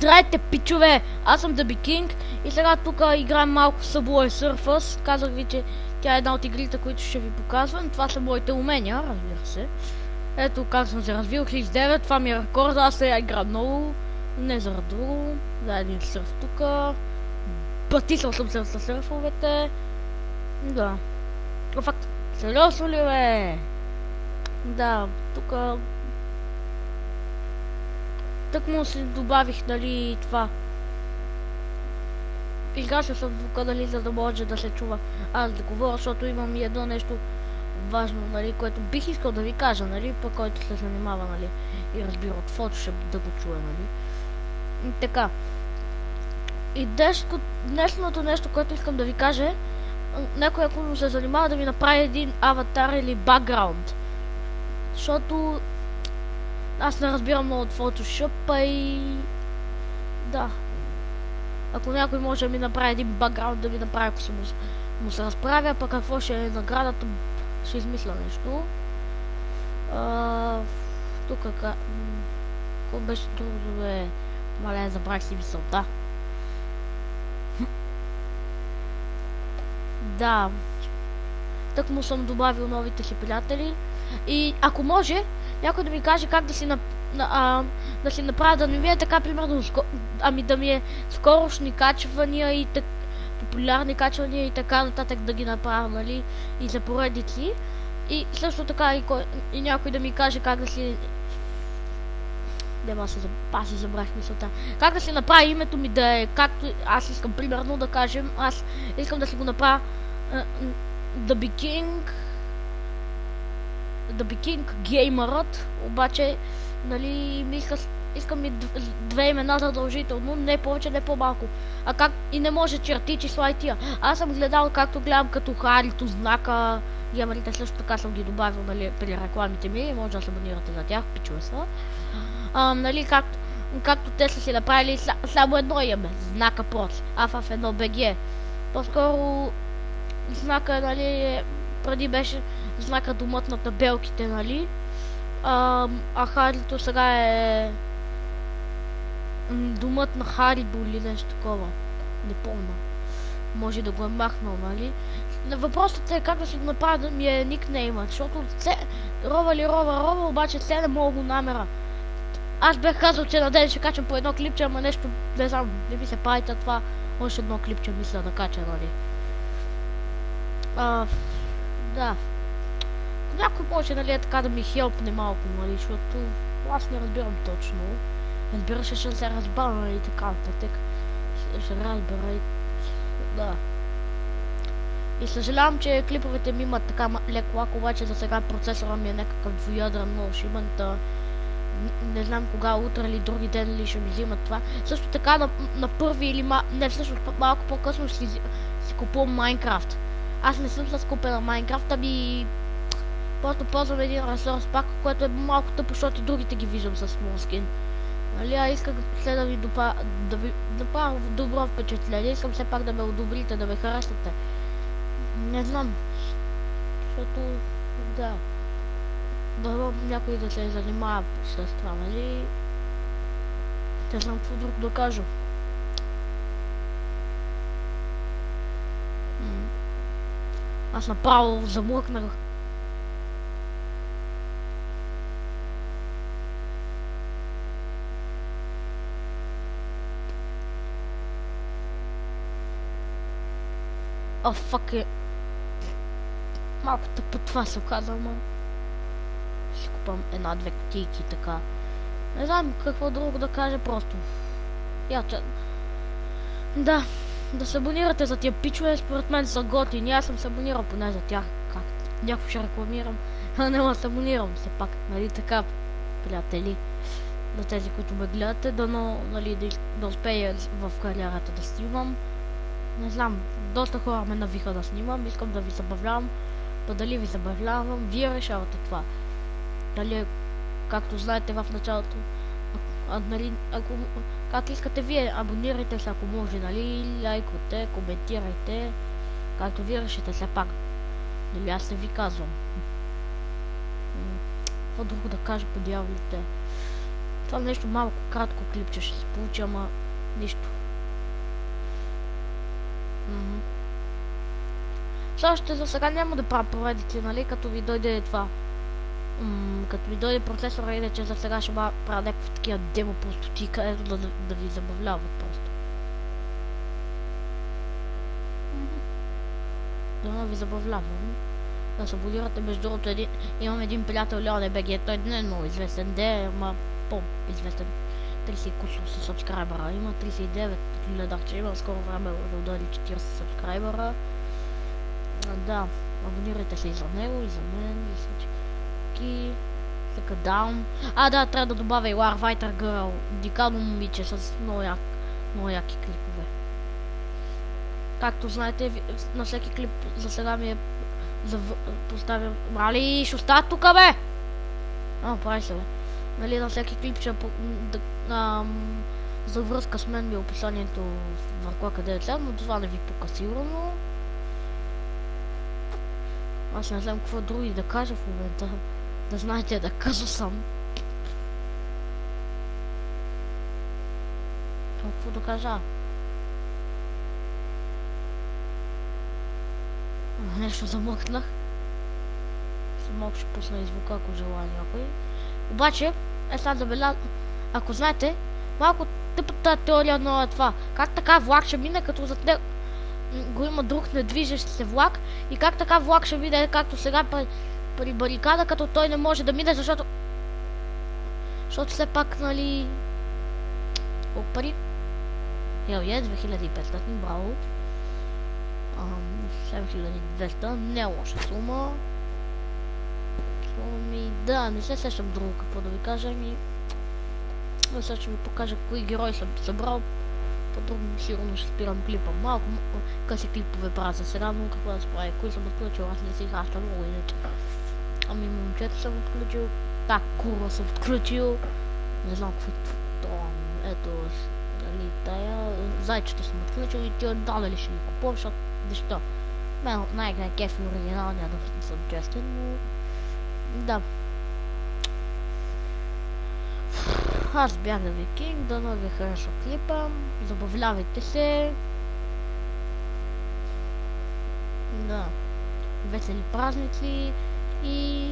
Здравейте, пичове! Аз съм The Big King и сега тук играем малко Subway Surfers. Казах ви, че тя е една от игрите, които ще ви показвам. Това са моите умения, разбира се. Ето как съм се развил, Хикс 9, това ми е рекорд, аз сега играм много. Не заради друго. За един сърф тук. Пътисал съм се с сърфовете. Да. Факт. Сериозно ли бе? Да, тук... Так му си добавих, нали, това. Играча съм тук, нали, за да може да се чува аз да говоря, защото имам и едно нещо важно, нали, което бих искал да ви кажа, нали, пък който се занимава, нали, и разбира от Photoshop да го чуе, нали. И така. И днешното нещо, което искам да ви кажа е, някой ако му се занимава да ми направи един аватар или бакграунд. Защото аз не разбирам много от Photoshop, и... Да. Ако някой може да ми направи един бакграунд, да ми направи, ако се му се разправя, пък какво ще е наградата, ще измисля нещо. Тук какво беше друго, бе? Мале, забрах си мисълта. Да. Так му съм добавил новите си приятели. И ако може, някой да ми каже как да си направя, да не ми е така, примерно, да ми е скорошни качвания и популярни качвания и така нататък да ги направя, нали, и за поредици. И също така и някой да ми каже как да си... Аз си забрах мисълта. Как да си направя името ми да е както аз искам, примерно, да кажем, аз искам да си го направя The Big King геймърът, обаче, нали, искам и две имена задължително, не повече, не по-малко. А как и не може черти, числа и тия. Аз съм гледал, както гледам като Харито, знака, геймерите също така съм ги добавил, нали, при рекламите ми, може да се абонирате за тях, пичове са. Нали, както те са си направили само едно име, знака проц, в1 BG. По-скоро знака, нали, преди беше знака домът на табелките, нали, а Харито сега е домът на Харибо или нещо такова, не помня, може да го е махнал, нали. Въпросът е как да си го направя да ми е никнеймът, защото рова, обаче все не мога го намера. Аз бях казал, че на ден ще качам по едно клипче, ама нещо, не знам, не ми се правите това, още едно клипче мисля да кача, нали. Да. Някой може, нали, така да ми хелпне малко, нали, защото аз не разбирам точно. Разбира се, ще се разбера, нали, така нататък. Ще разбера и... Да. И съжалявам, че клиповете ми имат така лек лак, обаче за сега процесора ми е някакъв двуядрен нож. Не знам кога, утре или други ден ли ще ми взимат това. Също така на първи или не, всъщност малко по-късно ще си купувам Майнкрафт. Аз не съм с купена Майнкрафт, ами просто ползвам един ресурс пак, което е малко тъпо, защото и другите ги виждам с смолскин. Нали, а исках след да ви направя добро впечатление, искам все пак да ме одобрите, да ме харесате. Не знам, защото да. Дано някой да се занимава с това, нали? Не знам какво друг да кажа. Аз направо замлъкнах. Фак е. Малко тъпо това се оказа, ама си купам една-две кутийки така. Не знам какво друго да кажа, просто. Да се абонирате за тия пичове, според мен са готини. Аз съм се абонирал поне за тях. Как? Някой ще рекламирам. Не се абонирам все пак. Нали така, приятели. За тези, които ме гледате, дано, нали, да успея в кариерата да снимам. Не знам, доста хора ме навиха да снимам, искам да ви забавлявам. Па дали ви забавлявам, вие решавате това. Дали, както знаете в началото, нали, как искате вие, абонирайте се ако може, нали, лайкайте, коментирайте, както вие решите все пак. Нали, аз не ви казвам. Какво друго да кажа по дяволите? Това нещо малко кратко клипче ще се получи, ама нищо. Все още за сега няма да правя поредици, нали, като ви дойде това. Като ви дойде процесора, иначе за сега ще правя някакви такива демо простоти, където да ви забавляват просто. Да ви забавлявам. Да се абонирате, между другото, имам един приятел, Леоне БГ, той не е много известен, ама по-известен. 30 кусор са сабскрайбера, има 39 гледачи, има скоро време да дойде 40 сабскрайбера. Да, абонирайте се и за него, и за мен, и всички. Така даун. Да, трябва да добавя и Warfighter Girl, дикано момиче с много яки клипове. Както знаете, на всеки клип за сега ми е поставям... Али, ще остава тука, бе! Прави се, бе. Нали, на всеки клип ще за връзка с мен ми е описанието върху къде е цел, но това не ви пука сигурно. Аз не знам какво други да кажа в момента. Да знаете да кажа сам. Какво да кажа? Нещо замъкнах. Малко ще пусна и звука, ако желая някой. Обаче, сега забелязвам, ако знаете, малко тъпата теория на това. Как така влак ще мине, като зад него го има друг недвижещ се влак, и как така влак ще мине, както сега при барикада, като той не може да мине, защото все пак, нали... Колко пари? 2500, браво. 7200, не лоша сума. Да, не се сещам друго какво да ви кажа, сега ще ви покажа кои герои съм събрал. Подробно сигурно ще спирам клипа. Малко къси клипове правя за сега, но какво да се прави, кои съм отключил, аз не си хаща много иначе. Момчето съм отключил, курва съм отключил, не знам какво е това, ето, нали, тая, зайчето съм отключил и тия дали ще ги купувам, защото защо? Мен от най-кефи оригиналния, да съм честен, но да. Аз бях на Викинг, дано ви харесва клипа, забавлявайте се. Да, весели празници и